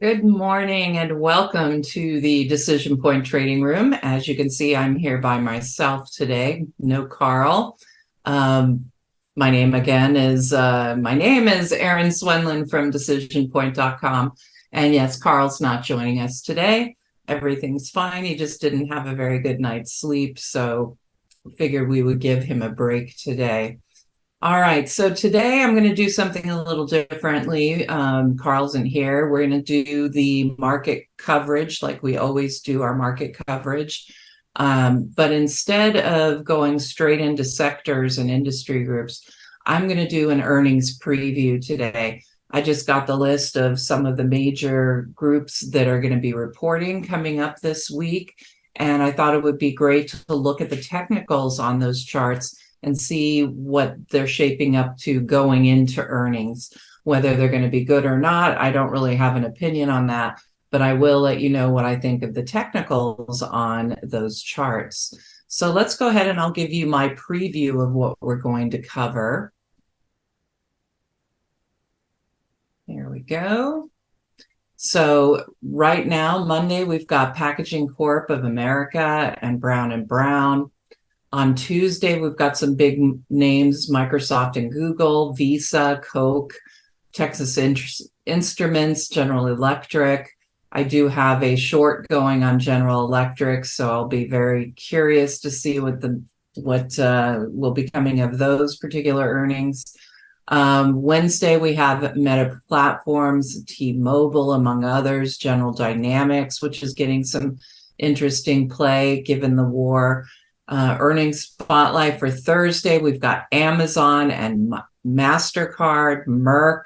Good morning and welcome to the DecisionPoint Trading Room. As you can see, I'm here by myself today. No Carl. My name is Erin Swenlin from DecisionPoint.com. And yes, Carl's not joining us today. Everything's fine. He just didn't have a very good night's sleep, so figured we would give him a break today. All right, so today I'm going to do something a little differently. Carl's in here. We're going to do the market coverage like we always do our market coverage. But instead of going straight into sectors and industry groups, I'm going to do an earnings preview today. I just got the list of some of the major groups that are going to be reporting coming up this week. And I thought it would be great to look at the technicals on those charts and see what they're shaping up to going into earnings. Whether they're going to be good or not, I don't really have an opinion on that, but I will let you know what I think of the technicals on those charts. So let's go ahead and I'll give you my preview of what we're going to cover. There we go. So right now, Monday, we've got Packaging Corp of America and Brown & Brown. On Tuesday, we've got some big names, Microsoft and Google, Visa, Coke, Texas Instruments, General Electric. I do have a short going on General Electric, so I'll be very curious to see what will be coming of those particular earnings. Wednesday, we have Meta Platforms, T-Mobile, among others, General Dynamics, which is getting some interesting play given the war. Earnings spotlight for Thursday, we've got Amazon and MasterCard, Merck,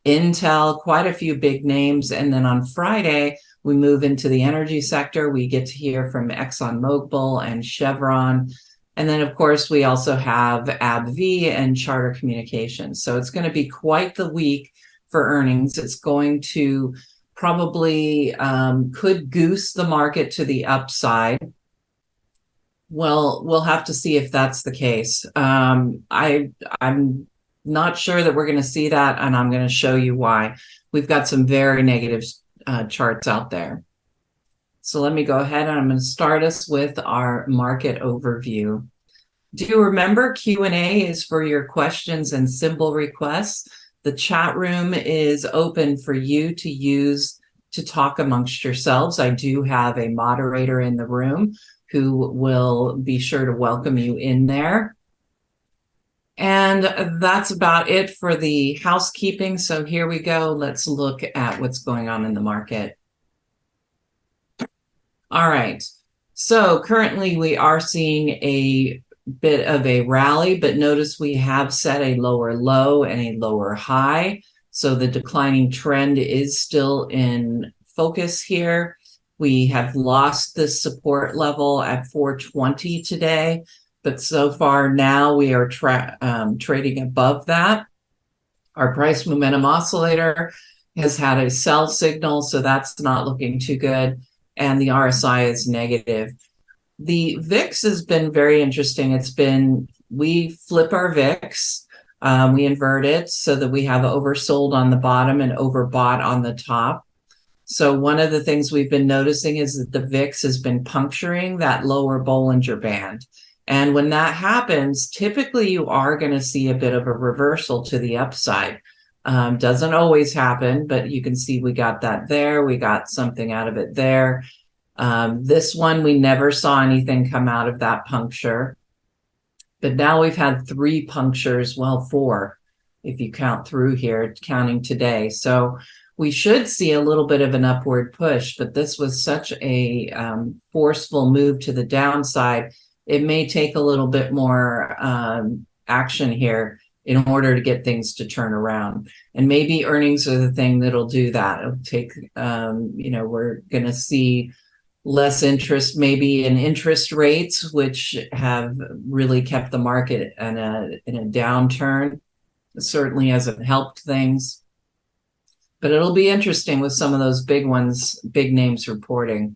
Intel, quite a few big names. And then on Friday, we move into the energy sector. We get to hear from Exxon Mobil and Chevron. And then, of course, we also have AbbVie and Charter Communications. So it's going to be quite the week for earnings. It's going to probably could goose the market to the upside. Well, we'll have to see if that's the case. I'm not sure that we're going to see that, and I'm going to show you why. We've got some very negative charts out there. So let me go ahead and I'm going to start us with our market overview. Do you remember Q&A is for your questions and symbol requests? The chat room is open for you to use to talk amongst yourselves. I do have a moderator in the room who will be sure to welcome you in there. And that's about it for the housekeeping. So here we go. Let's look at what's going on in the market. All right. So currently we are seeing a bit of a rally, but notice we have set a lower low and a lower high. So the declining trend is still in focus here. We have lost this support level at 420 today, but so far now we are trading above that. Our price momentum oscillator has had a sell signal, so that's not looking too good, and the RSI is negative. The VIX has been very interesting. We flip our VIX, we invert it so that we have oversold on the bottom and overbought on the top. So one of the things we've been noticing is that the VIX has been puncturing that lower Bollinger Band. And when that happens, typically you are going to see a bit of a reversal to the upside. Doesn't always happen, but you can see we got that there. We got something out of it there. This one, we never saw anything come out of that puncture. But now we've had 3 punctures, well, 4, if you count through here, counting today. So we should see a little bit of an upward push, but this was such a forceful move to the downside. It may take a little bit more action here in order to get things to turn around. And maybe earnings are the thing that'll do that. It'll take, we're going to see less interest maybe in interest rates, which have really kept the market in a downturn. It certainly hasn't helped things. But it'll be interesting with some of those big names reporting.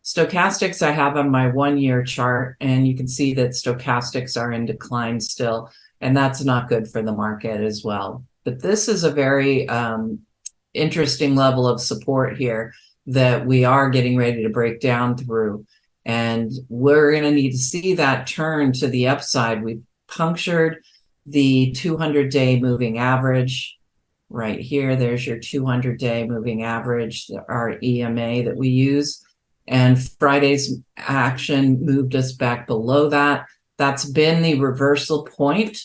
Stochastics I have on my 1-year chart, and you can see that stochastics are in decline still, and that's not good for the market as well. But this is a very interesting level of support here that we are getting ready to break down through. And we're going to need to see that turn to the upside. We've punctured the 200-day moving average right here. There's your 200-day moving average, our EMA that we use. And Friday's action moved us back below that. That's been the reversal point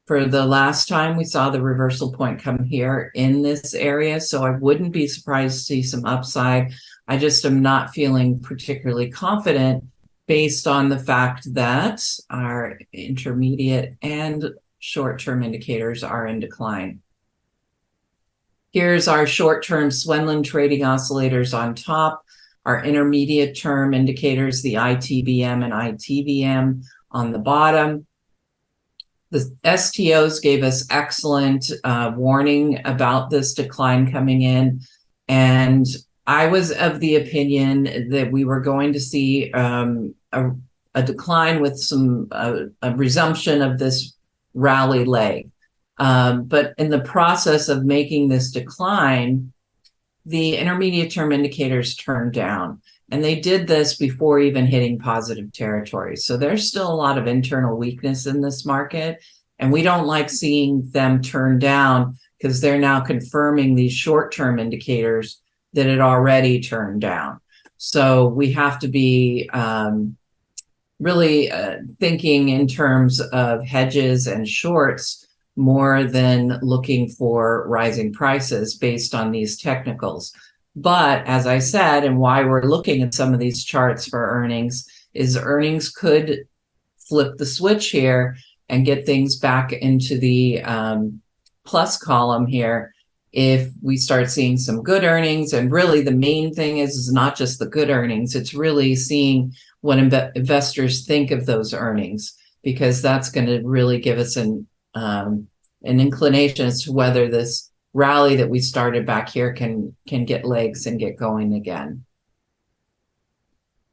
for the last time we saw the reversal point come here in this area. So I wouldn't be surprised to see some upside. I just am not feeling particularly confident based on the fact that our intermediate and short-term indicators are in decline. Here's our short-term Swendlin trading oscillators on top, our intermediate term indicators, the ITBM and ITVM on the bottom. The STOs gave us excellent warning about this decline coming in. And I was of the opinion that we were going to see a decline with some a resumption of this rally leg. But in the process of making this decline, the intermediate term indicators turned down. And they did this before even hitting positive territory. So there's still a lot of internal weakness in this market. And we don't like seeing them turn down because they're now confirming these short-term indicators that it already turned down. So we have to be really thinking in terms of hedges and shorts more than looking for rising prices based on these technicals. But as I said, and why we're looking at some of these charts for earnings, is earnings could flip the switch here and get things back into the plus column here if we start seeing some good earnings. And really the main thing is not just the good earnings, it's really seeing what investors think of those earnings, because that's going to really give us an inclination as to whether this rally that we started back here can get legs and get going again.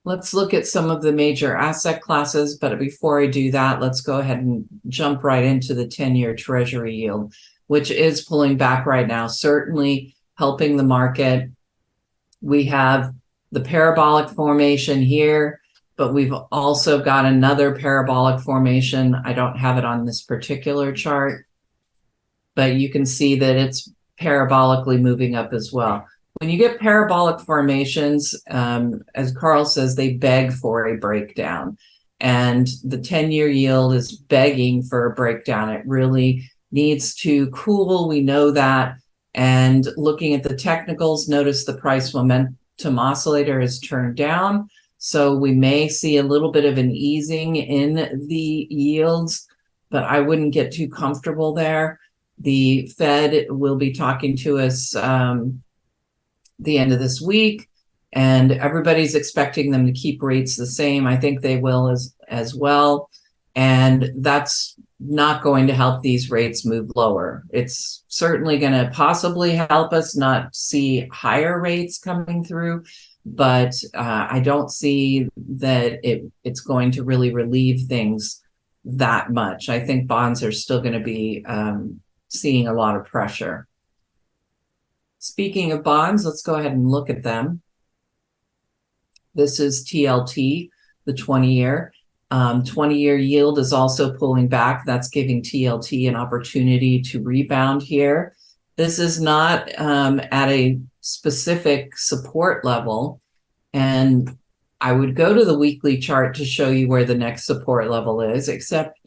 Let's look at some of the major asset classes, but before I do that, let's go ahead and jump right into the 10-year Treasury yield, which is pulling back right now, certainly helping the market. We have the parabolic formation here, but we've also got another parabolic formation. I don't have it on this particular chart, but you can see that it's parabolically moving up as well. When you get parabolic formations, as Carl says, they beg for a breakdown. And the 10-year yield is begging for a breakdown. It really needs to cool. We know that. And looking at the technicals, notice the price momentum oscillator has turned down. So we may see a little bit of an easing in the yields, but I wouldn't get too comfortable there. The Fed will be talking to us the end of this week, and everybody's expecting them to keep rates the same. I think they will as well. And that's not going to help these rates move lower. It's certainly going to possibly help us not see higher rates coming through, but I don't see that it's going to really relieve things that much. I think bonds are still going to be seeing a lot of pressure. Speaking of bonds, let's go ahead and look at them. This is TLT, the 20-year. 20-year yield is also pulling back. That's giving TLT an opportunity to rebound here. This is not at a specific support level. And I would go to the weekly chart to show you where the next support level is, except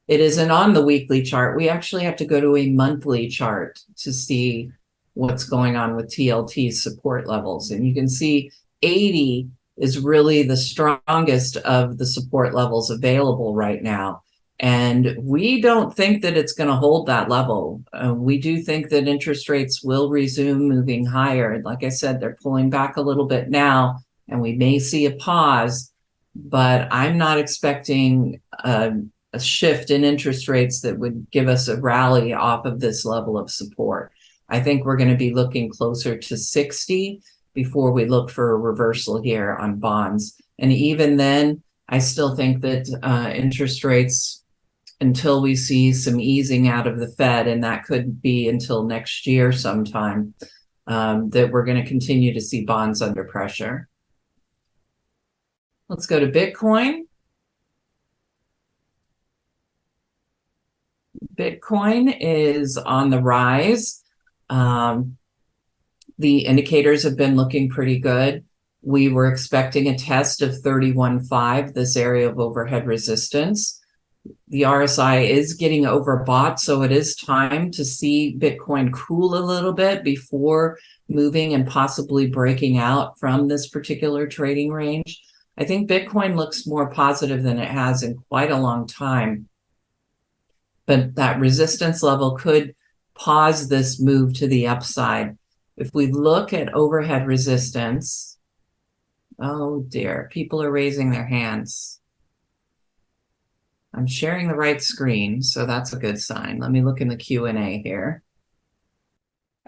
it isn't on the weekly chart. We actually have to go to a monthly chart to see what's going on with TLT support levels. And you can see 80 is really the strongest of the support levels available right now. And we don't think that it's going to hold that level. We do think that interest rates will resume moving higher. Like I said, they're pulling back a little bit now, and we may see a pause, but I'm not expecting a shift in interest rates that would give us a rally off of this level of support. I think we're going to be looking closer to 60 before we look for a reversal here on bonds. And even then, I still think that interest rates until we see some easing out of the Fed, and that could be until next year sometime, that we're going to continue to see bonds under pressure. Let's go to Bitcoin. Bitcoin is on the rise. The indicators have been looking pretty good. We were expecting a test of 31.5, this area of overhead resistance. The RSI is getting overbought, so it is time to see Bitcoin cool a little bit before moving and possibly breaking out from this particular trading range. I think Bitcoin looks more positive than it has in quite a long time, but that resistance level could pause this move to the upside. If we look at overhead resistance, oh dear, people are raising their hands. I'm sharing the right screen, so that's a good sign. Let me look in the Q&A here.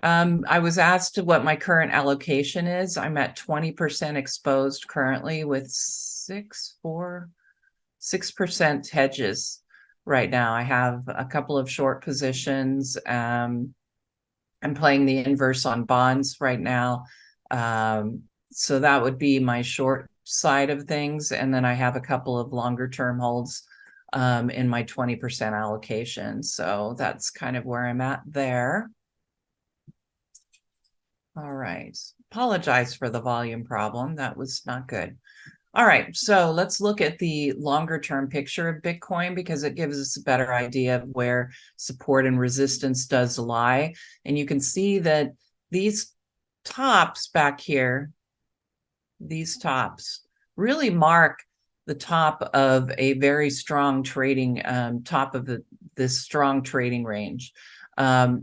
I was asked what my current allocation is. I'm at 20% exposed currently with 6% hedges right now. I have a couple of short positions. I'm playing the inverse on bonds right now. So that would be my short side of things. And then I have a couple of longer term holds in my 20% allocation. So that's kind of where I'm at there. All right. Apologize for the volume problem. That was not good. All right. So let's look at the longer term picture of Bitcoin, because it gives us a better idea of where support and resistance does lie. And you can see that these tops back here, these tops really mark the top of a very strong trading, top of this strong trading range.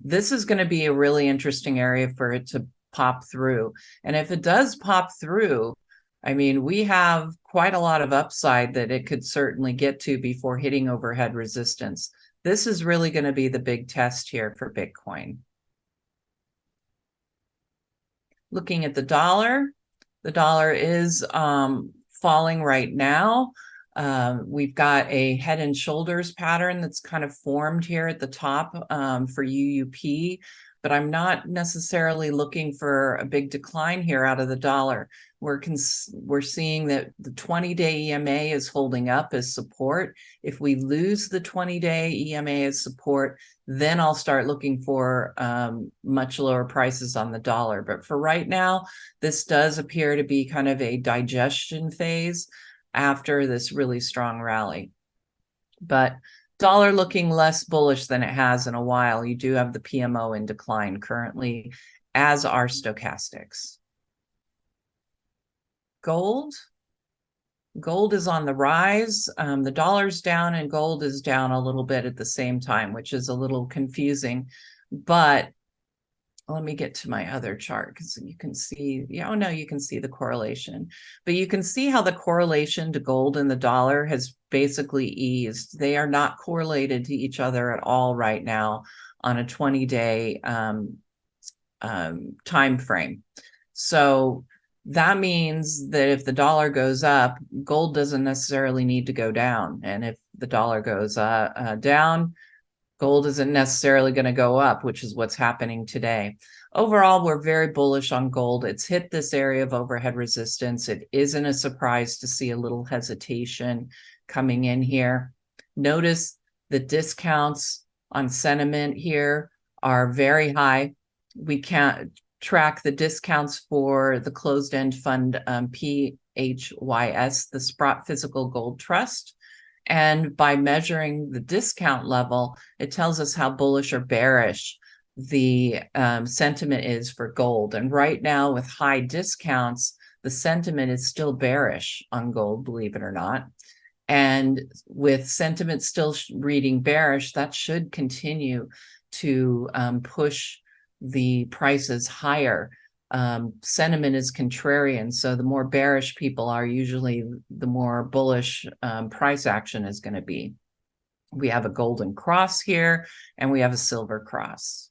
This is going to be a really interesting area for it to pop through. And if it does pop through, I mean, we have quite a lot of upside that it could certainly get to before hitting overhead resistance. This is really going to be the big test here for Bitcoin. Looking at the dollar is falling right now. We've got a head and shoulders pattern that's kind of formed here at the top for UUP, but I'm not necessarily looking for a big decline here out of the dollar. We're seeing that the 20-day EMA is holding up as support. If we lose the 20-day EMA as support, then I'll start looking for much lower prices on the dollar. But for right now, this does appear to be kind of a digestion phase after this really strong rally. But dollar looking less bullish than it has in a while. You do have the PMO in decline currently, as are stochastics. Gold is on the rise. The dollar's down and gold is down a little bit at the same time, which is a little confusing. But let me get to my other chart, because you can see, oh no, you can see the correlation. But you can see how the correlation to gold and the dollar has basically eased. They are not correlated to each other at all right now on a 20-day time frame. So that means that if the dollar goes up, gold doesn't necessarily need to go down. And if the dollar goes down, gold isn't necessarily going to go up, which is what's happening today. Overall, we're very bullish on gold. It's hit this area of overhead resistance. It isn't a surprise to see a little hesitation coming in here. Notice the discounts on sentiment here are very high. We can't track the discounts for the closed-end fund PHYS, the Sprott Physical Gold Trust. And by measuring the discount level, it tells us how bullish or bearish the sentiment is for gold. And right now, with high discounts, the sentiment is still bearish on gold, believe it or not. And with sentiment still reading bearish, that should continue to push the prices higher. Sentiment is contrarian, so the more bearish people are, usually the more bullish price action is going to be. We have a golden cross here, and we have a silver cross.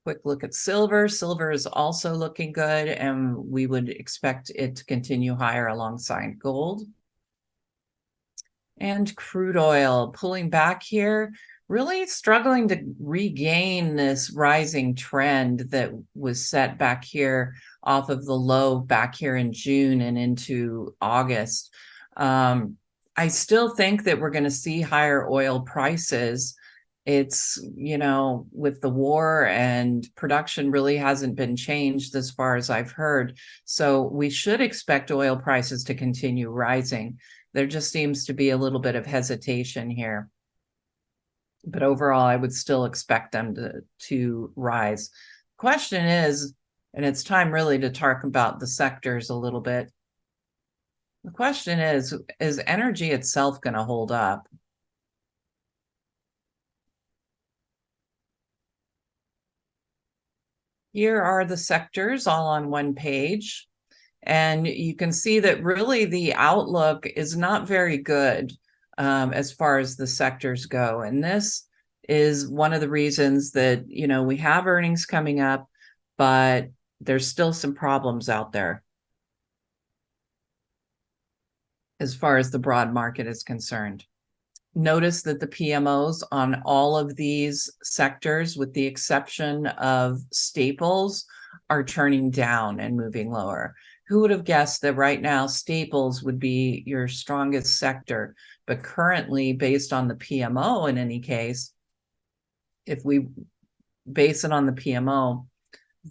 Quick look at silver. Silver is also looking good, and we would expect it to continue higher alongside gold. And crude oil pulling back here, really struggling to regain this rising trend that was set back here off of the low back here in June and into August. I still think that we're going to see higher oil prices. It's, with the war and production really hasn't been changed as far as I've heard. So we should expect oil prices to continue rising. There just seems to be a little bit of hesitation here. But overall, I would still expect them to rise. Question is, and it's time really to talk about the sectors a little bit. The question is energy itself going to hold up? Here are the sectors all on one page. And you can see that really the outlook is not very good as far as the sectors go. And this is one of the reasons that, we have earnings coming up, but there's still some problems out there as far as the broad market is concerned. Notice that the PMOs on all of these sectors, with the exception of staples, are turning down and moving lower. Who would have guessed that right now staples would be your strongest sector? But currently, based on the PMO in any case, if we base it on the PMO,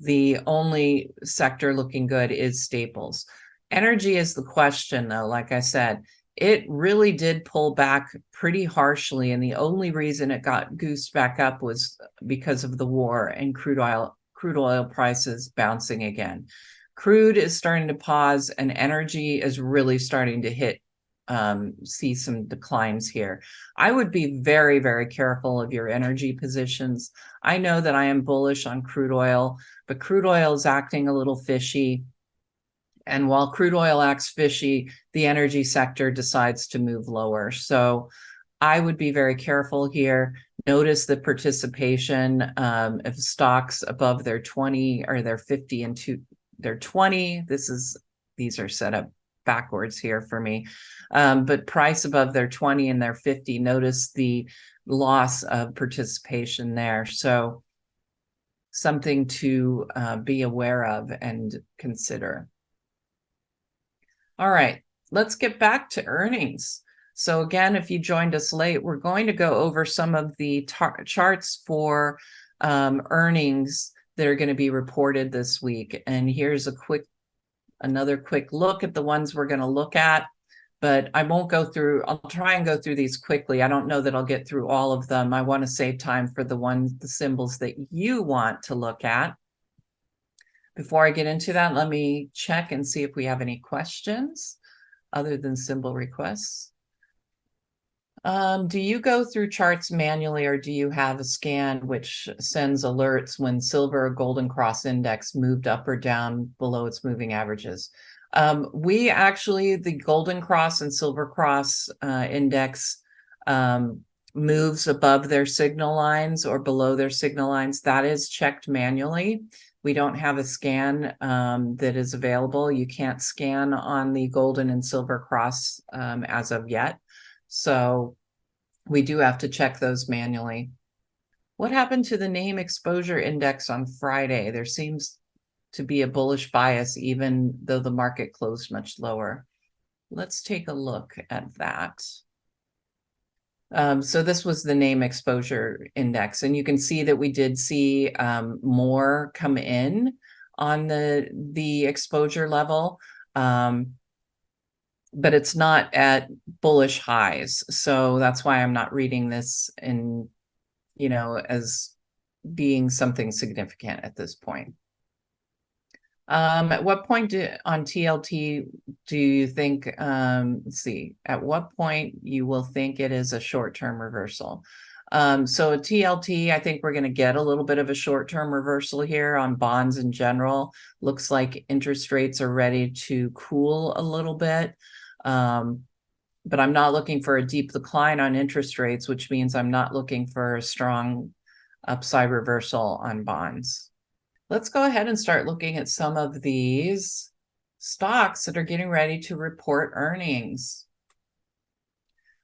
the only sector looking good is staples. Energy is the question, though. Like I said, it really did pull back pretty harshly, and the only reason it got goosed back up was because of the war and crude oil prices bouncing again. Crude is starting to pause, and energy is really starting to see some declines here. I would be very, very careful of your energy positions. I know that I am bullish on crude oil, but crude oil is acting a little fishy. And while crude oil acts fishy, the energy sector decides to move lower. So I would be very careful here. Notice the participation of stocks above their 20 or their 50 and their 20. These are set up backwards here for me. But price above their 20 and their 50, notice the loss of participation there. So something to be aware of and consider. All right, let's get back to earnings. So again, if you joined us late, we're going to go over some of the charts for earnings that are going to be reported this week. And here's another quick look at the ones we're going to look at, but I won't go through. I'll try and go through these quickly. I don't know that I'll get through all of them. I want to save time for the symbols that you want to look at. Before I get into that, let me check and see if we have any questions other than symbol requests. Do you go through charts manually, or do you have a scan which sends alerts when silver or golden cross index moved up or down below its moving averages? The golden cross and silver cross index moves above their signal lines or below their signal lines. That is checked manually. We don't have a scan that is available. You can't scan on the golden and silver cross as of yet. So we do have to check those manually. What happened to the NAIIM Exposure Index on Friday? There seems to be a bullish bias, even though the market closed much lower. Let's take a look at that. So this was the NAIIM Exposure Index, and you can see that we did see more come in on the exposure level, but it's not at bullish highs. So that's why I'm not reading this as being something significant at this point. At what point on TLT do you think, let's see, at what point you will think it is a short-term reversal? So a TLT, I think we're going to get a little bit of a short-term reversal here on bonds in general. Looks like interest rates are ready to cool a little bit. But I'm not looking for a deep decline on interest rates, which means I'm not looking for a strong upside reversal on bonds. Let's go ahead and start looking at some of these stocks that are getting ready to report earnings.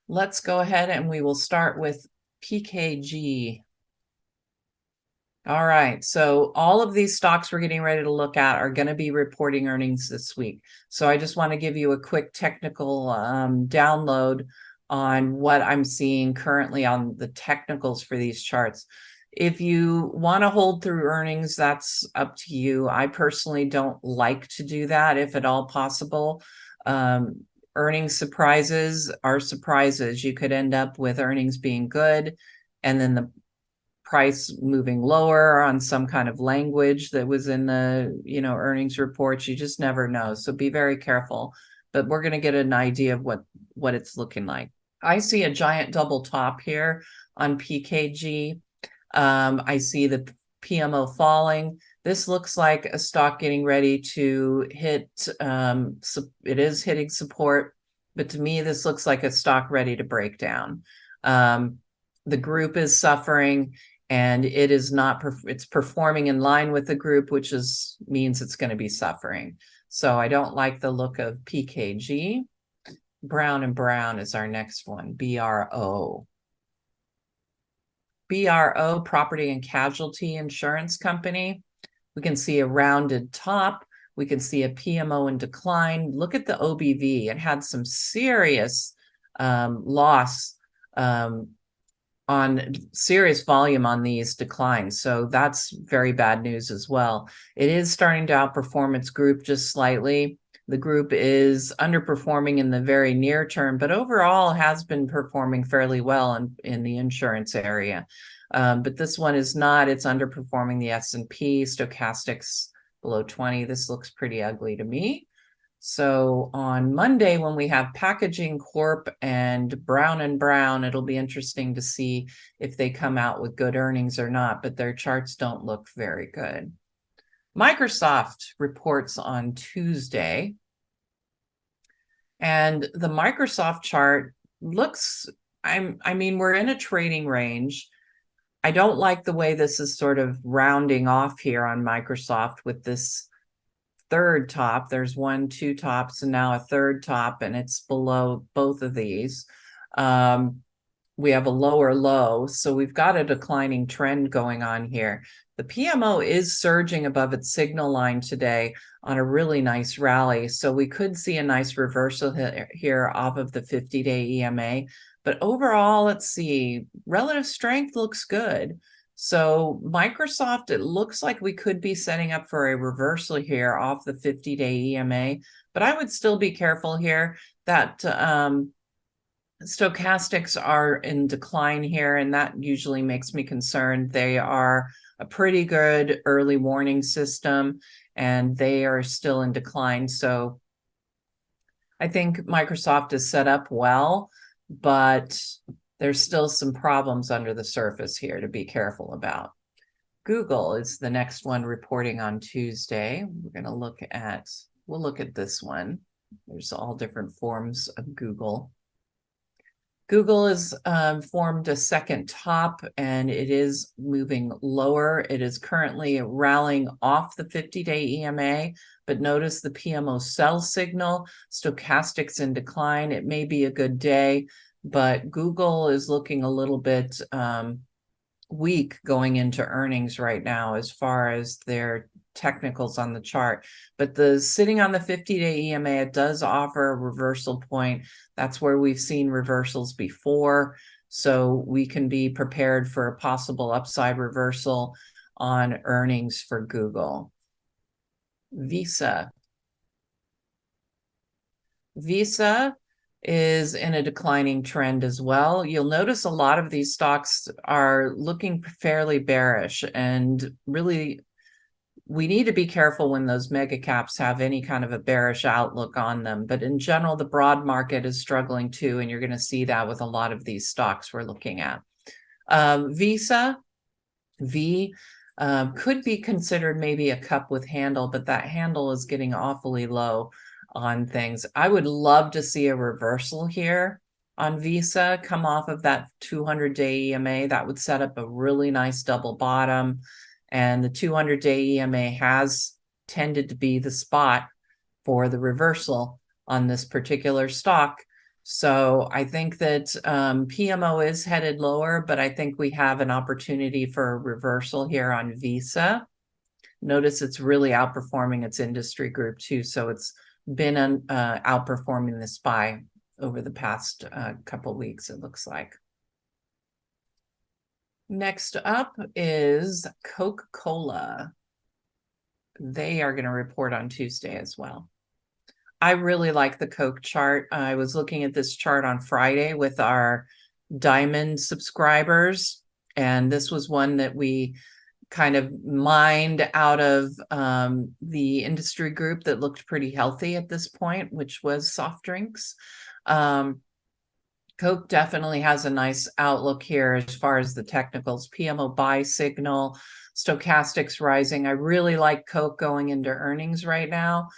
Let's go ahead and we will start with PKG. All right, so all of these stocks we're getting ready to look at are going to be reporting earnings this week. So I just want to give you a quick technical download on what I'm seeing currently on the technicals for these charts. If you want to hold through earnings, that's up to you. I personally don't like to do that if at all possible. Earnings surprises are surprises. You could end up with earnings being good and then the price moving lower on some kind of language that was in the earnings reports. You just never know, so be very careful. But we're going to get an idea of what it's looking like. I see a giant double top here on PKG. I see the PMO falling. This looks like a stock getting ready to hit, it is hitting support, but to me, this looks like a stock ready to break down. The group is suffering and it is not, it's performing in line with the group, which means it's going to be suffering. So I don't like the look of PKG. Brown & Brown is our next one, BRO. BRO, Property and Casualty Insurance Company. We can see a rounded top. We can see a PMO in decline. Look at the OBV. It had some serious loss on serious volume on these declines. So that's very bad news as well. It is starting to outperform its group just slightly. The group is underperforming in the very near term, but overall has been performing fairly well in the insurance area. But this one is not. It's underperforming the S&P. Stochastics below 20. This looks pretty ugly to me. So on Monday, when we have Packaging Corp and Brown & Brown, it'll be interesting to see if they come out with good earnings or not, but their charts don't look very good. Microsoft reports on Tuesday, and the Microsoft chart looks, I mean, we're in a trading range. I don't like the way this is sort of rounding off here on Microsoft with this third top. There's 1, 2 tops, and now a third top, and it's below both of these. We have a lower low, so we've got a declining trend going on here. The PMO is surging above its signal line today on a really nice rally, so we could see a nice reversal here off of the 50-day EMA. But overall, let's see, relative strength looks good. So Microsoft, it looks like we could be setting up for a reversal here off the 50-day EMA, but I would still be careful here that stochastics are in decline here, and that usually makes me concerned. They are a pretty good early warning system, and they are still in decline. So I think Microsoft is set up well, but there's still some problems under the surface here to be careful about. Google is the next one reporting on Tuesday. We're going to we'll look at this one. There's all different forms of Google. Google has formed a second top, and it is moving lower. It is currently rallying off the 50-day EMA, but notice the PMO sell signal, stochastics in decline. It may be a good day, but Google is looking a little bit weak going into earnings right now as far as their technicals on the chart. But the sitting on the 50-day EMA, it does offer a reversal point. That's where we've seen reversals before. So we can be prepared for a possible upside reversal on earnings for Google. Visa. Visa is in a declining trend as well. You'll notice a lot of these stocks are looking fairly bearish, and really we need to be careful when those mega caps have any kind of a bearish outlook on them. But in general, the broad market is struggling too, and you're going to see that with a lot of these stocks we're looking at. Visa, V, could be considered maybe a cup with handle, but that handle is getting awfully low on things. I would love to see a reversal here on Visa, come off of that 200-day EMA. That would set up a really nice double bottom. And the 200-day EMA has tended to be the spot for the reversal on this particular stock. So I think that PMO is headed lower, but I think we have an opportunity for a reversal here on Visa. Notice it's really outperforming its industry group too. So it's been outperforming the SPY over the past couple of weeks, it looks like. Next up is Coca-Cola. They are going to report on Tuesday as well. I really like the Coke chart. I was looking at this chart on Friday with our Diamond subscribers, and this was one that we kind of mined out of the industry group that looked pretty healthy at this point, which was soft drinks. Coke definitely has a nice outlook here as far as the technicals. PMO buy signal, stochastics rising. I really like Coke going into earnings right now.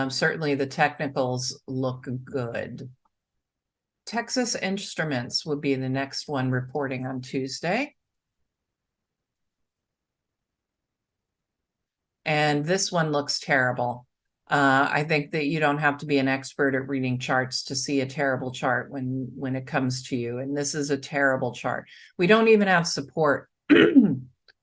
Certainly the technicals look good. Texas Instruments would be the next one reporting on Tuesday. And this one looks terrible. I think that you don't have to be an expert at reading charts to see a terrible chart when it comes to you. And this is a terrible chart. We don't even have support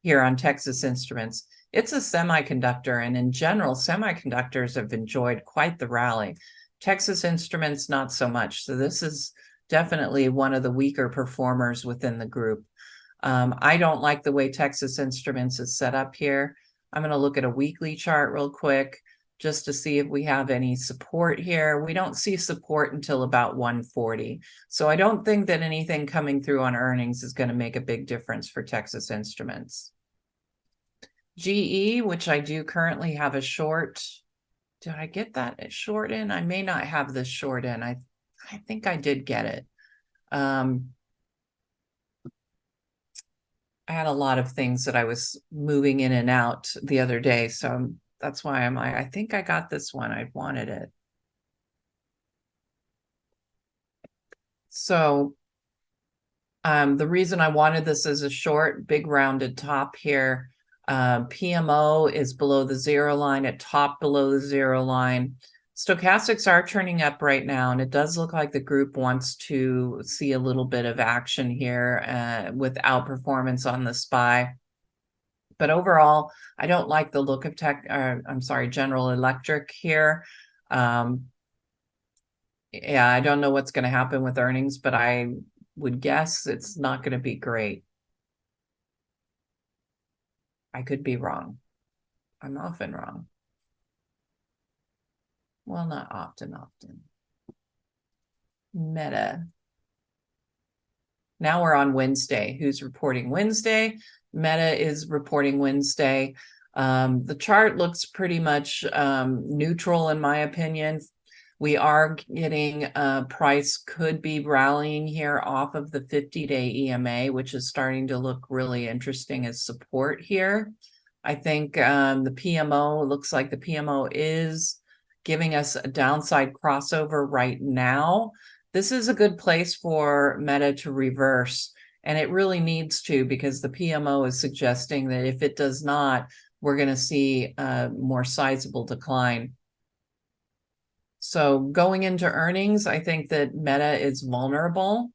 here on Texas Instruments. It's a semiconductor, and in general, semiconductors have enjoyed quite the rally. Texas Instruments, not so much. So this is definitely one of the weaker performers within the group. I don't like the way Texas Instruments is set up here. I'm going to look at a weekly chart real quick just to see if we have any support here. We don't see support until about 140. So I don't think that anything coming through on earnings is going to make a big difference for Texas Instruments. GE, which I do currently have a short. Did I get that short in? I may not have this short in. I think I did get it. I had a lot of things that I was moving in and out the other day. So that's why I think I got this one. I wanted it. So the reason I wanted this as a short, big rounded top here. PMO is below the zero line, at top below the zero line. Stochastics are turning up right now, and it does look like the group wants to see a little bit of action here with outperformance on the SPY. But overall, I don't like the look of General Electric here. Yeah, I don't know what's going to happen with earnings, but I would guess it's not going to be great. I could be wrong. I'm often wrong. Well, not often. Meta. Now we're on Wednesday. Who's reporting Wednesday? Meta is reporting Wednesday. The chart looks pretty much neutral in my opinion. We are getting price could be rallying here off of the 50-day EMA, which is starting to look really interesting as support here. I think the PMO looks like the PMO is giving us a downside crossover right now. This is a good place for Meta to reverse, and it really needs to, because the PMO is suggesting that if it does not, we're going to see a more sizable decline. So going into earnings, I think that Meta is vulnerable,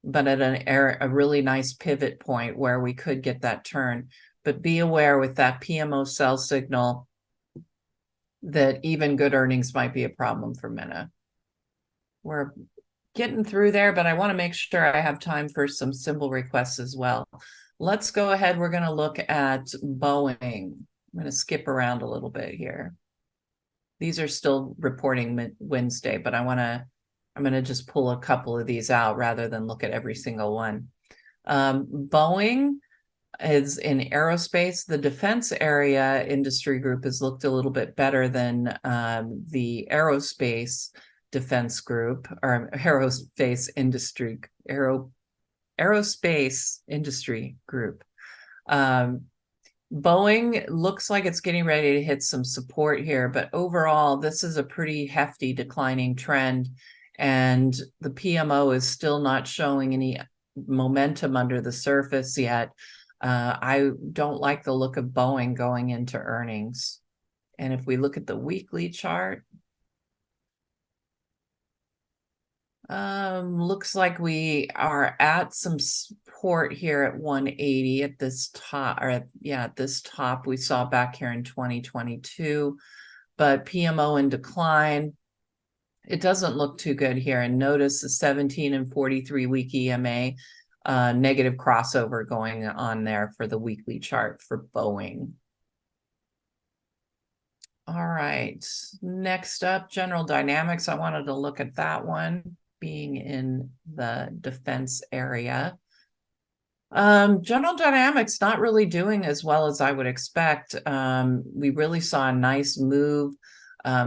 but at a really nice pivot point where we could get that turn. But be aware with that PMO sell signal that even good earnings might be a problem for Meta. We're getting through there, but I want to make sure I have time for some symbol requests as well. Let's go ahead. We're going to look at Boeing. I'm going to skip around a little bit here. These are still reporting Wednesday, but I'm going to just pull a couple of these out rather than look at every single one. Boeing is in aerospace. The defense area industry group has looked a little bit better than the aerospace defense group, or aerospace industry group. Boeing looks like it's getting ready to hit some support here, but overall, this is a pretty hefty declining trend. and the PMO is still not showing any momentum under the surface yet. I don't like the look of Boeing going into earnings. And if we look at the weekly chart, looks like we are at some support here at 180 at this top, or at this top we saw back here in 2022, but PMO in decline. It doesn't look too good here. And notice the 17 and 43 week EMA, negative crossover going on there for the weekly chart for Boeing. All right, next up, General Dynamics. I wanted to look at that one, being in the defense area. General Dynamics not really doing as well as I would expect. We really saw a nice move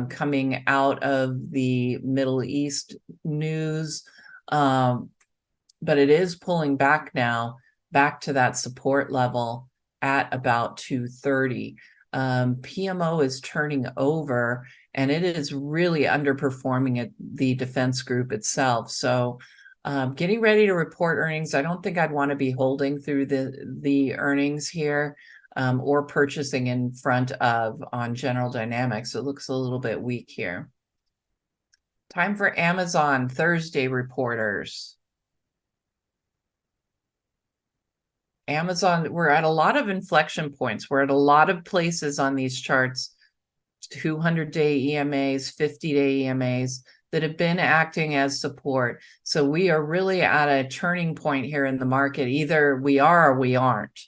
coming out of the Middle East news, but it is pulling back now, back to that support level at about 230. PMO is turning over, and it is really underperforming the defense group itself. So getting ready to report earnings, I don't think I'd want to be holding through the earnings here or purchasing in front of on General Dynamics. It looks a little bit weak here. Time for Amazon Thursday reporters. Amazon, we're at a lot of inflection points. We're at a lot of places on these charts, 200-day EMAs, 50-day EMAs, that have been acting as support. So we are really at a turning point here in the market. Either we are or we aren't.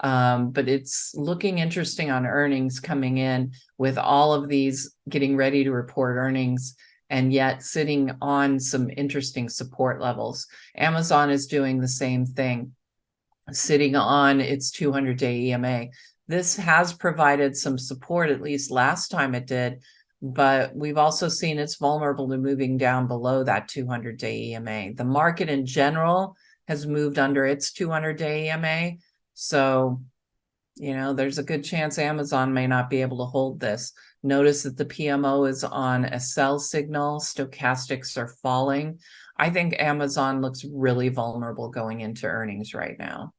But it's looking interesting on earnings coming in with all of these getting ready to report earnings, and yet sitting on some interesting support levels. Amazon is doing the same thing, sitting on its 200-day EMA. This has provided some support, at least last time it did, but we've also seen it's vulnerable to moving down below that 200-day EMA. The market in general has moved under its 200-day EMA. So, there's a good chance Amazon may not be able to hold this. Notice that the PMO is on a sell signal. Stochastics are falling. I think Amazon looks really vulnerable going into earnings right now.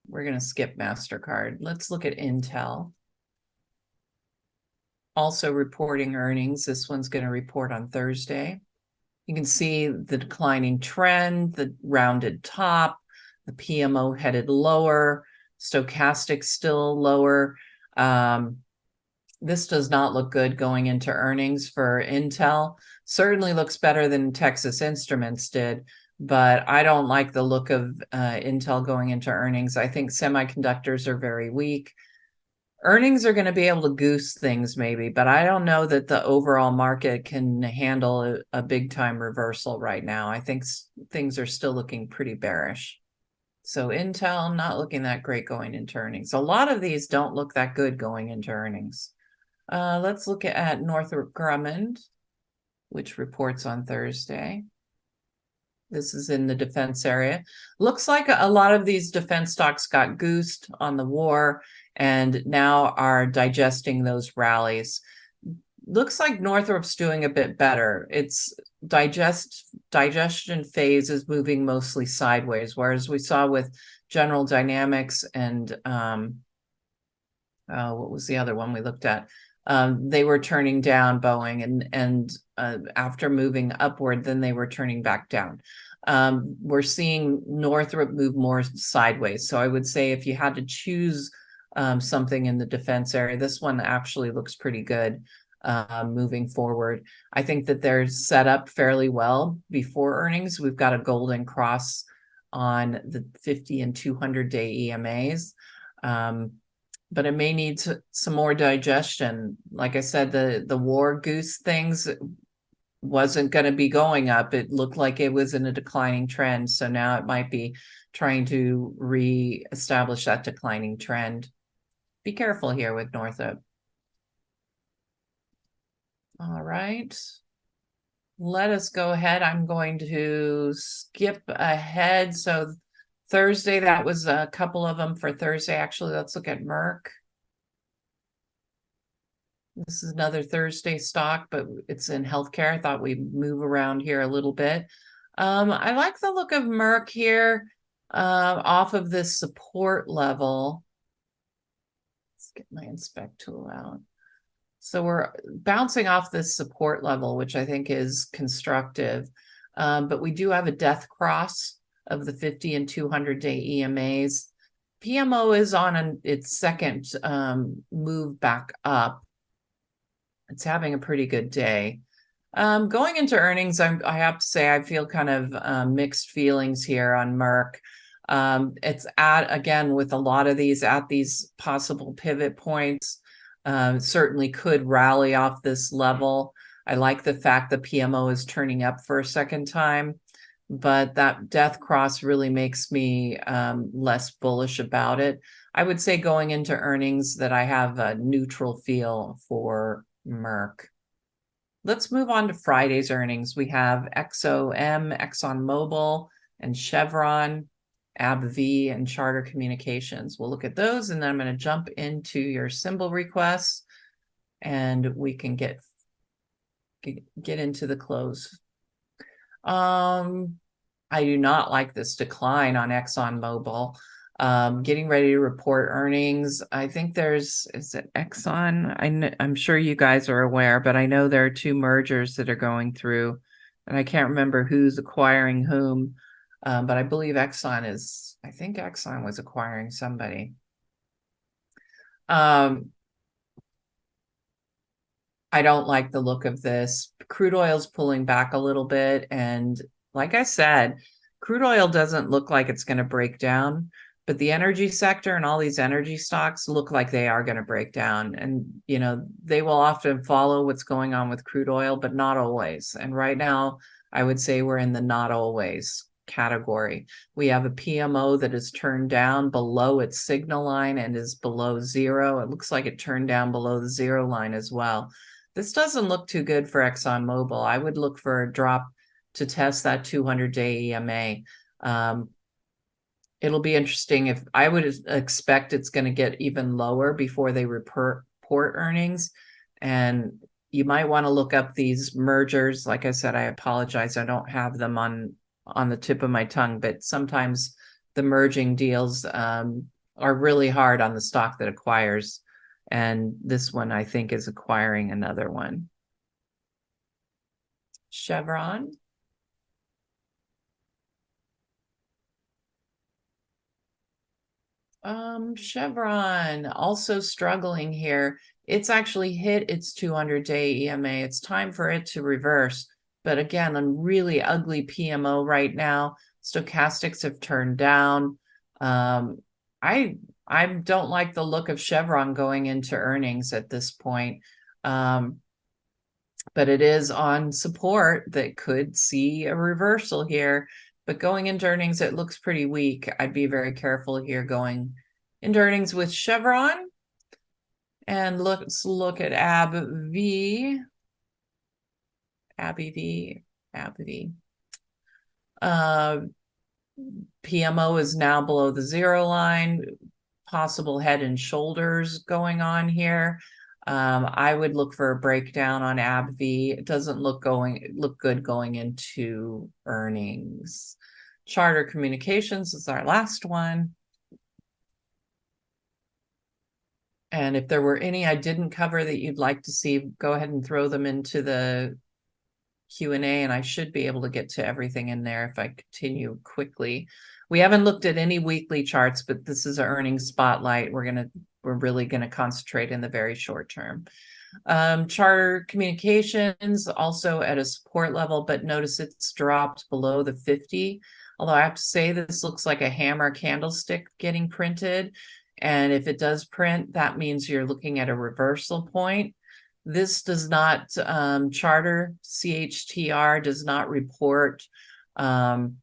We're going to skip MasterCard. Let's look at Intel. Also reporting earnings. This one's going to report on Thursday. You can see the declining trend, the rounded top, the PMO headed lower, stochastics still lower. This does not look good going into earnings for Intel. Certainly looks better than Texas Instruments did, but I don't like the look of Intel going into earnings. I think semiconductors are very weak. Earnings are going to be able to goose things maybe, but I don't know that the overall market can handle a big time reversal right now. I think things are still looking pretty bearish. So Intel not looking that great going into earnings. A lot of these don't look that good going into earnings. Let's look at Northrop Grumman, which reports on Thursday. This is in the defense area. Looks like a lot of these defense stocks got goosed on the war and now are digesting those rallies. Looks like Northrop's doing a bit better. Its digestion phase is moving mostly sideways, whereas we saw with General Dynamics and what was the other one we looked at? They were turning down Boeing, and after moving upward, then they were turning back down. We're seeing Northrop move more sideways. So I would say if you had to choose something in the defense area, this one actually looks pretty good moving forward. I think that they're set up fairly well before earnings. We've got a golden cross on the 50 and 200-day EMAs. But it may need some more digestion. Like I said, the war goose things wasn't going to be going up. It looked like it was in a declining trend. So now it might be trying to reestablish that declining trend. Be careful here with Northrop. All right. Let us go ahead. I'm going to skip ahead. So Thursday, that was a couple of them for Thursday. Actually, let's look at Merck. This is another Thursday stock, but it's in healthcare. I thought we'd move around here a little bit. I like the look of Merck here off of this support level. Let's get my inspect tool out. So we're bouncing off this support level, which I think is constructive. But we do have a death cross of the 50 and 200-day EMAs. PMO is on its second move back up. It's having a pretty good day. Going into earnings, I have to say I feel kind of mixed feelings here on Merck. It's again, with a lot of these at these possible pivot points, certainly could rally off this level. I like the fact that PMO is turning up for a second time, but that death cross really makes me less bullish about it. I would say going into earnings that I have a neutral feel for Merck. Let's move on to Friday's earnings. We have XOM, Exxon Mobil, and Chevron, AbbVie, and Charter Communications. We'll look at those, and then I'm going to jump into your symbol requests, and we can get into the close. I do not like this decline on Exxon Mobil. Getting ready to report earnings. I think is it Exxon? I'm sure you guys are aware, but I know there are two mergers that are going through, and I can't remember who's acquiring whom. But I believe I think Exxon was acquiring somebody. I don't like the look of this. Crude oil's pulling back a little bit, and like I said, crude oil doesn't look like it's going to break down. But the energy sector and all these energy stocks look like they are going to break down. And, they will often follow what's going on with crude oil, but not always. And right now, I would say we're in the not always category. We have a PMO that is turned down below its signal line and is below zero. It looks like it turned down below the zero line as well. This doesn't look too good for ExxonMobil. I would look for a drop to test that 200-day EMA. It'll be interesting. If I would expect it's going to get even lower before they report earnings. And you might want to look up these mergers. Like I said, I apologize. I don't have them on the tip of my tongue, but sometimes the merging deals are really hard on the stock that acquires. And this one, I think, is acquiring another one. Chevron. Chevron also struggling here. It's actually hit its 200-day EMA. It's time for it to reverse. But again, a really ugly PMO right now. Stochastics have turned down. I don't like the look of Chevron going into earnings at this point. But it is on support that could see a reversal here. But going into earnings, it looks pretty weak. I'd be very careful here going into earnings with Chevron. And let's look at AbbVie. AbbVie. PMO is now below the zero line. Possible head and shoulders going on here. I would look for a breakdown on AbbVie. It doesn't look good going into earnings. Charter Communications is our last one. And if there were any I didn't cover that you'd like to see, go ahead and throw them into the Q&A, and I should be able to get to everything in there if I continue quickly. We haven't looked at any weekly charts, but this is an earnings spotlight. We're really gonna concentrate in the very short term. Charter Communications also at a support level, but notice it's dropped below the 50. Although I have to say this looks like a hammer candlestick getting printed. And if it does print, that means you're looking at a reversal point. This does not, Charter, CHTR does not report until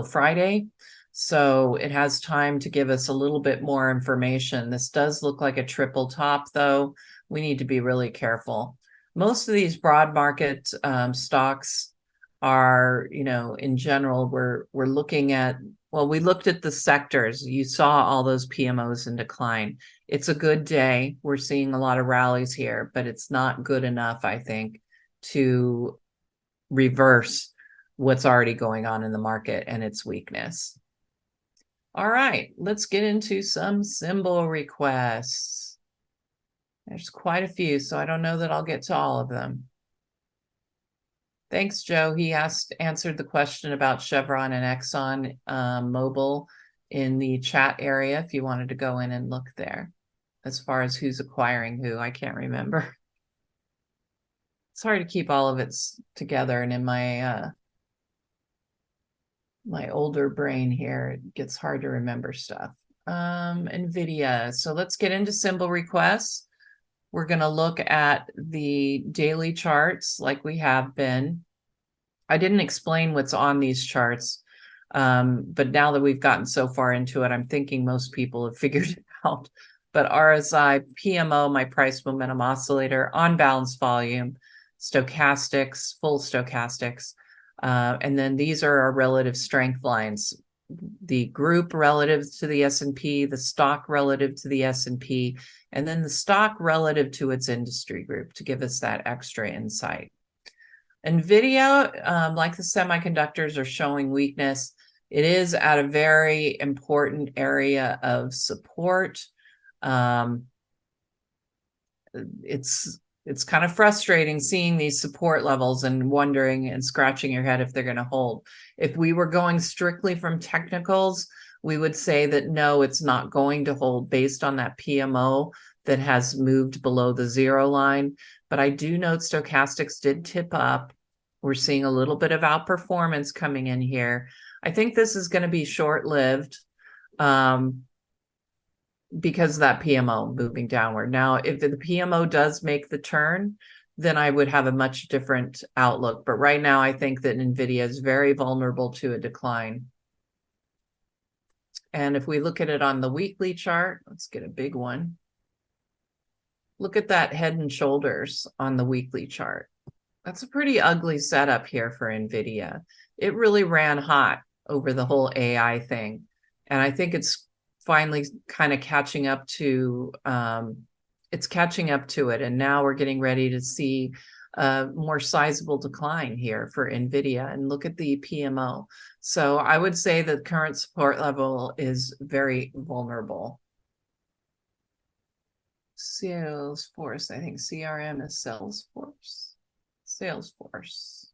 Friday. So it has time to give us a little bit more information. This does look like a triple top, though. We need to be really careful. Most of these broad market stocks are, in general, we're looking at, well, we looked at the sectors. You saw all those PMOs in decline. It's a good day. We're seeing a lot of rallies here, but it's not good enough, I think, to reverse what's already going on in the market and its weakness. All right, let's get into some symbol requests. There's quite a few, so I don't know that I'll get to all of them. Thanks, Joe. He answered the question about Chevron and Exxon Mobil in the chat area if you wanted to go in and look there. As far as who's acquiring who, I can't remember. It's hard to keep all of it together, and in my my older brain here, it gets hard to remember stuff. Nvidia. So let's get into symbol requests. We're going to look at the daily charts like we have been. I didn't explain what's on these charts, but now that we've gotten so far into it, I'm thinking most people have figured it out. But RSI, PMO, my price momentum oscillator, on balance volume, stochastics, full stochastics, and then these are our relative strength lines. The group relative to the S&P, the stock relative to the S&P, and then the stock relative to its industry group to give us that extra insight. Nvidia, like the semiconductors, are showing weakness. It is at a very important area of support. It's kind of frustrating seeing these support levels and wondering and scratching your head if they're going to hold. If we were going strictly from technicals, we would say that no, it's not going to hold based on that PMO that has moved below the zero line. But I do note stochastics did tip up. We're seeing a little bit of outperformance coming in here. I think this is going to be short-lived because of that PMO moving downward. Now, if the PMO does make the turn, then I would have a much different outlook. But right now, I think that Nvidia is very vulnerable to a decline. And if we look at it on the weekly chart, let's get a big one. Look at that head and shoulders on the weekly chart. That's a pretty ugly setup here for Nvidia. It really ran hot over the whole AI thing. And I think it's finally kind of catching up to it. And now we're getting ready to see a more sizable decline here for Nvidia. And look at the PMO. So I would say the current support level is very vulnerable. Salesforce, I think CRM is Salesforce. Salesforce.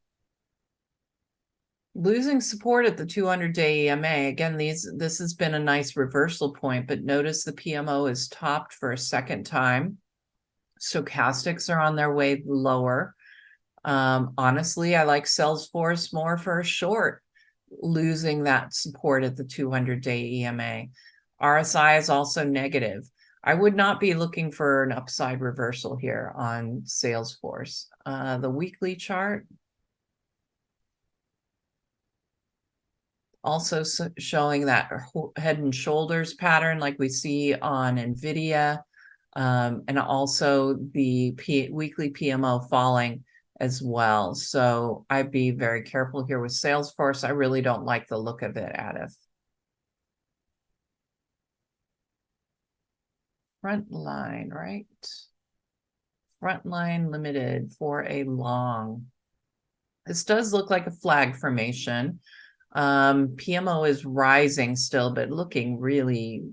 Losing support at the 200-day EMA. Again, this has been a nice reversal point, but notice the PMO is topped for a second time. Stochastics are on their way lower. Honestly, I like Salesforce more for a short, losing that support at the 200-day EMA. RSI is also negative. I would not be looking for an upside reversal here on Salesforce. The weekly chart also showing that head and shoulders pattern like we see on Nvidia, and also the weekly PMO falling as well. So I'd be very careful here with Salesforce. I really don't like the look of it, Adif. Frontline, right? Frontline Limited for a long. This does look like a flag formation. PMO is rising still, but looking really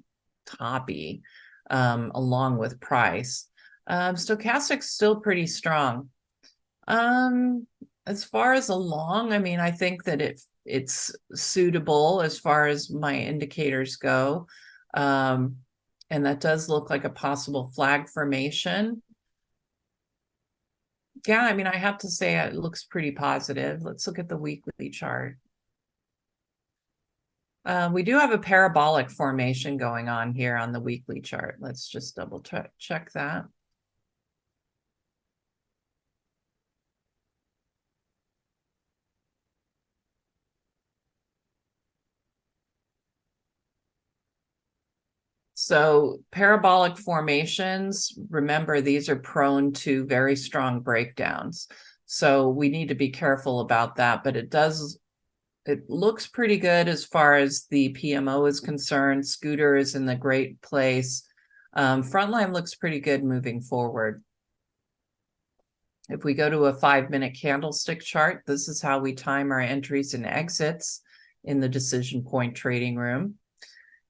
toppy along with price. Stochastics still pretty strong. As far as a long, I mean, I think that it's suitable as far as my indicators go. And that does look like a possible flag formation. Yeah, I mean, I have to say it looks pretty positive. Let's look at the weekly chart. We do have a parabolic formation going on here on the weekly chart. Let's just double check that. So parabolic formations, remember, these are prone to very strong breakdowns. So we need to be careful about that, but it looks pretty good as far as the PMO is concerned. Scooter is in the great place. Frontline looks pretty good moving forward. If we go to a 5-minute candlestick chart, this is how we time our entries and exits in the DecisionPoint trading room.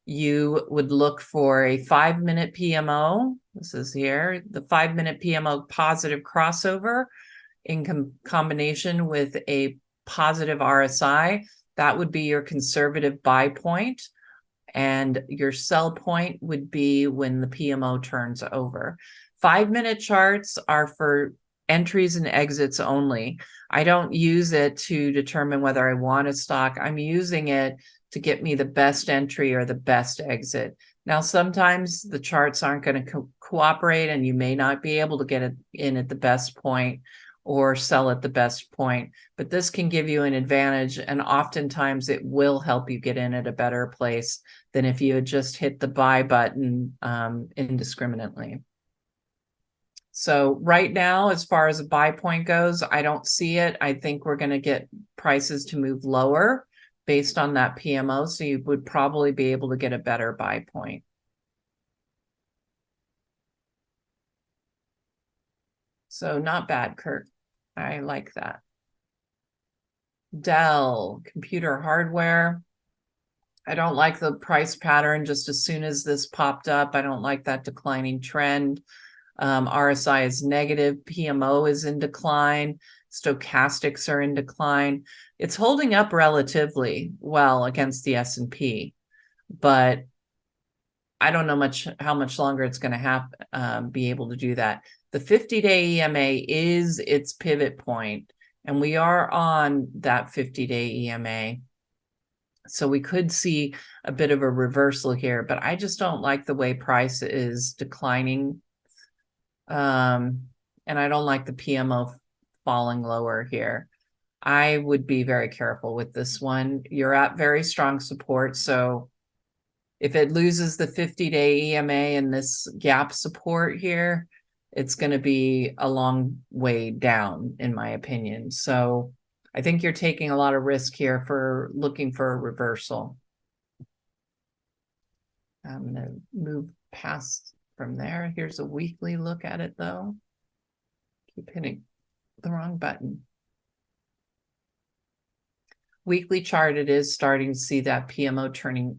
You would look for a 5-minute PMO. This is here, the 5-minute PMO positive crossover in combination with a positive RSI. That would be your conservative buy point. And your sell point would be when the PMO turns over. 5-minute charts are for entries and exits only. I don't use it to determine whether I want a stock. I'm using it to get me the best entry or the best exit. Now, sometimes the charts aren't going to cooperate and you may not be able to get it in at the best point or sell at the best point, but this can give you an advantage, and oftentimes it will help you get in at a better place than if you had just hit the buy button indiscriminately. So right now, as far as a buy point goes, I don't see it. I think we're going to get prices to move lower based on that PMO, so you would probably be able to get a better buy point. So not bad, Kirk. I like that. Dell, computer hardware. I don't like the price pattern just as soon as this popped up. I don't like that declining trend. RSI is negative. PMO is in decline. Stochastics are in decline. It's holding up relatively well against the S&P, but I don't know how much longer it's going to be able to do that. The 50-day EMA is its pivot point, and we are on that 50-day EMA. So we could see a bit of a reversal here, but I just don't like the way price is declining. And I don't like the PMO falling lower here. I would be very careful with this one. You're at very strong support. So if it loses the 50-day EMA and this gap support here, it's going to be a long way down, in my opinion. So I think you're taking a lot of risk here for looking for a reversal. I'm going to move past from there. Here's a weekly look at it, though. Keep hitting the wrong button. Weekly chart, it is starting to see that PMO turning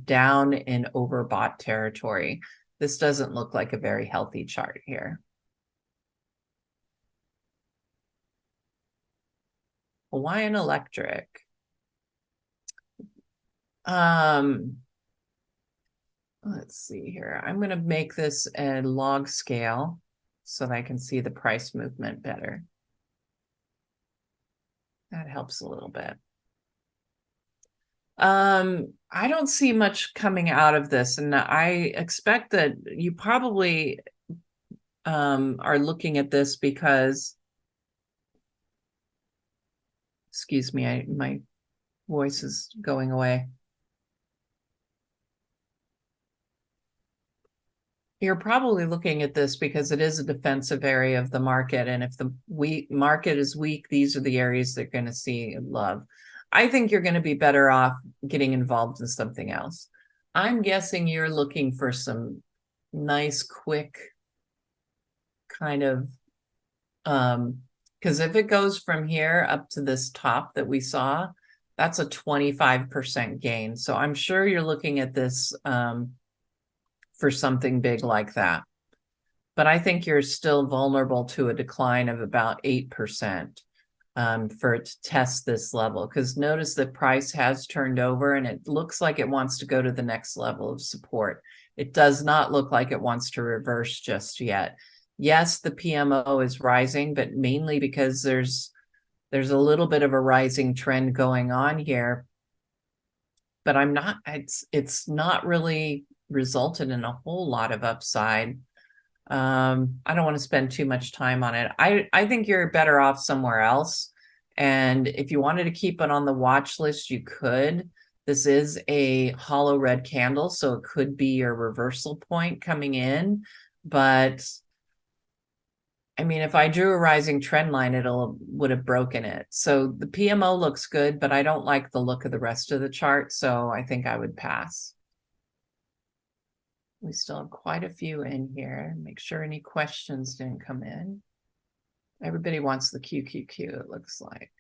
down in overbought territory. This doesn't look like a very healthy chart here. Hawaiian Electric. Let's see here. I'm going to make this a log scale so that I can see the price movement better. That helps a little bit. I don't see much coming out of this, and I expect that you probably are looking at this because, excuse me, my voice is going away. You're probably looking at this because it is a defensive area of the market, and if the market is weak, these are the areas they're going to see love. I think you're going to be better off getting involved in something else. I'm guessing you're looking for some nice, quick kind of, because if it goes from here up to this top that we saw, that's a 25% gain. So I'm sure you're looking at this for something big like that. But I think you're still vulnerable to a decline of about 8%. For it to test this level, because notice the price has turned over and it looks like it wants to go to the next level of support. It does not look like it wants to reverse just yet. Yes, the PMO is rising, but mainly because there's a little bit of a rising trend going on here. But it's not really resulted in a whole lot of upside. I don't want to spend too much time on it. I think you're better off somewhere else. And if you wanted to keep it on the watch list, you could. This is a hollow red candle, so it could be your reversal point coming in. But I mean, if I drew a rising trend line, would have broken it. So the PMO looks good, but I don't like the look of the rest of the chart. So I think I would pass. We still have quite a few in here. Make sure any questions didn't come in. Everybody wants the QQQ, it looks like.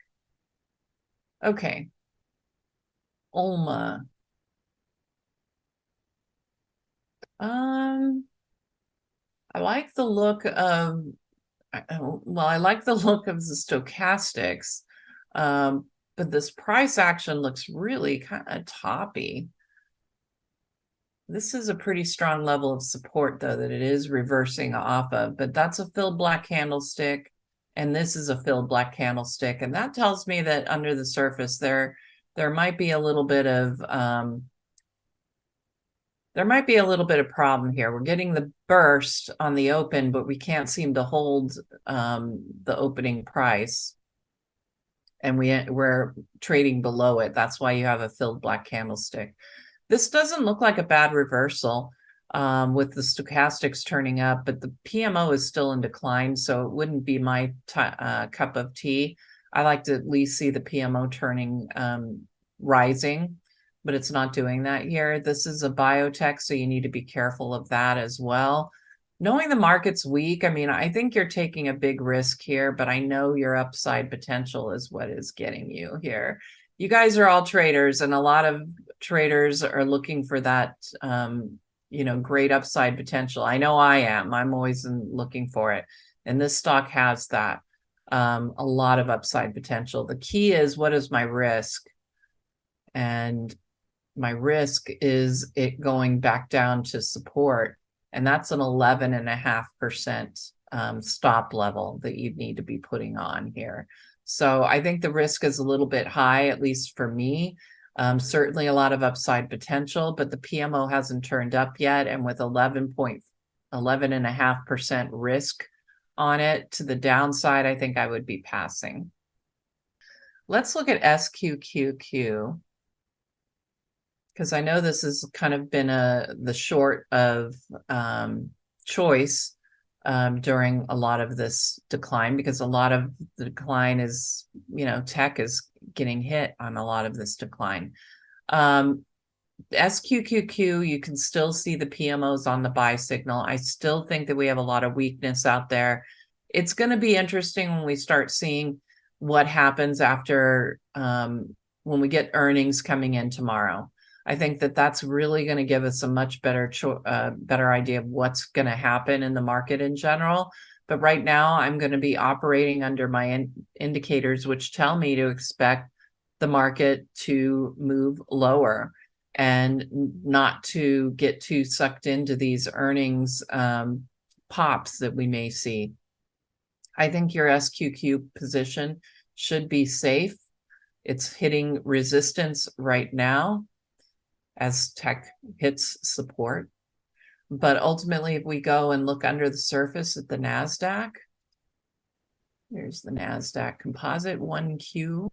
Okay. OLMA. I like the look of, I like the look of the stochastics, but this price action looks really kind of toppy. This is a pretty strong level of support, though, that it is reversing off of, but that's a filled black candlestick, and this is a filled black candlestick, and that tells me that under the surface there might be a little bit of problem here. We're getting the burst on the open, but we can't seem to hold the opening price, and we're trading below it. That's why you have a filled black candlestick. This doesn't look like a bad reversal with the stochastics turning up, but the PMO is still in decline, so it wouldn't be my cup of tea. I like to at least see the PMO turning rising, but it's not doing that here. This is a biotech, so you need to be careful of that as well. Knowing the market's weak, I mean, I think you're taking a big risk here, but I know your upside potential is what is getting you here. You guys are all traders, and a lot of traders are looking for that, great upside potential. I know I am. I'm always looking for it. And this stock has that, a lot of upside potential. The key is, what is my risk? And my risk is it going back down to support. And that's an 11.5% stop level that you'd need to be putting on here. So I think the risk is a little bit high, at least for me. Certainly a lot of upside potential, but the PMO hasn't turned up yet. And with 11.5% risk on it to the downside, I think I would be passing. Let's look at SQQQ, because I know this has kind of been the short of choice during a lot of this decline, because a lot of the decline is, tech is getting hit on a lot of this decline. SQQQ, you can still see the PMOs on the buy signal. I still think that we have a lot of weakness out there. It's going to be interesting when we start seeing what happens after when we get earnings coming in tomorrow. I think that that's really going to give us a much better idea of what's going to happen in the market in general. But right now, I'm going to be operating under my indicators, which tell me to expect the market to move lower and not to get too sucked into these earnings pops that we may see. I think your SQQ position should be safe. It's hitting resistance right now as tech hits support. But ultimately, if we go and look under the surface at the NASDAQ, there's the NASDAQ Composite 1Q.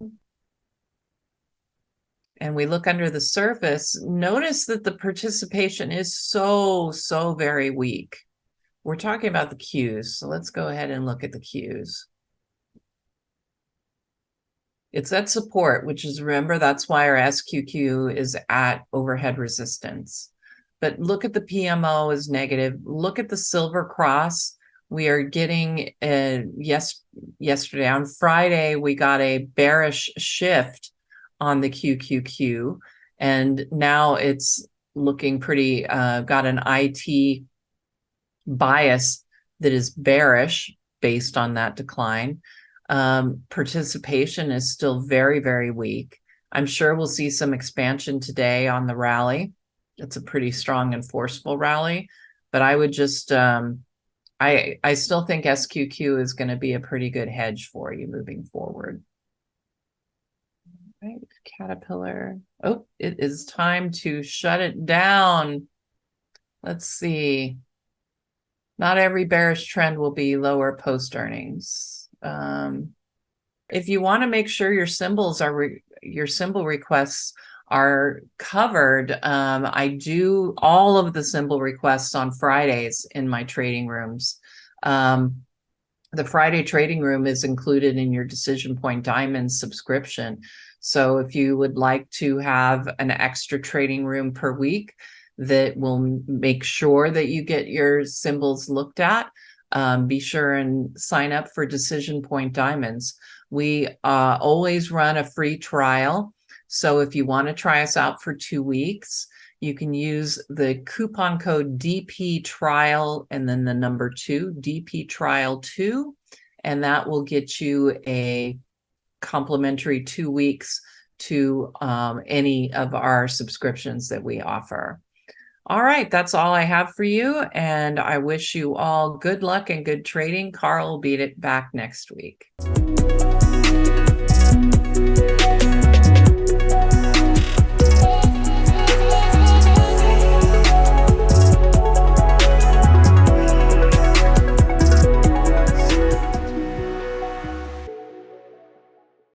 And we look under the surface, notice that the participation is so very weak. We're talking about the Qs, so let's go ahead and look at the Qs. It's at support, which is, remember, that's why our SQQ is at overhead resistance. But look at the PMO is negative. Look at the silver cross. We are getting, yesterday, on Friday, we got a bearish shift on the QQQ. And now it's looking pretty, got an IT bias that is bearish based on that decline. Participation is still very weak. I'm sure we'll see some expansion today on the rally. It's a pretty strong and forceful rally, but I would just, I still think SQQ is going to be a pretty good hedge for you moving forward. All right, Caterpillar. Oh, it is time to shut it down. Let's see. Not every bearish trend will be lower post earnings. If you want to make sure your symbols are your symbol requests are covered, I do all of the symbol requests on Fridays in my trading rooms. the Friday trading room is included in your DecisionPoint Diamond subscription. So if you would like to have an extra trading room per week that will make sure that you get your symbols looked at, be sure and sign up for DecisionPoint Diamonds. We always run a free trial. So if you want to try us out for 2 weeks, you can use the coupon code DP Trial and then the number 2, DP Trial 2, and that will get you a complimentary 2 weeks to any of our subscriptions that we offer. All right, that's all I have for you, and I wish you all good luck and good trading. Carl will be back next week.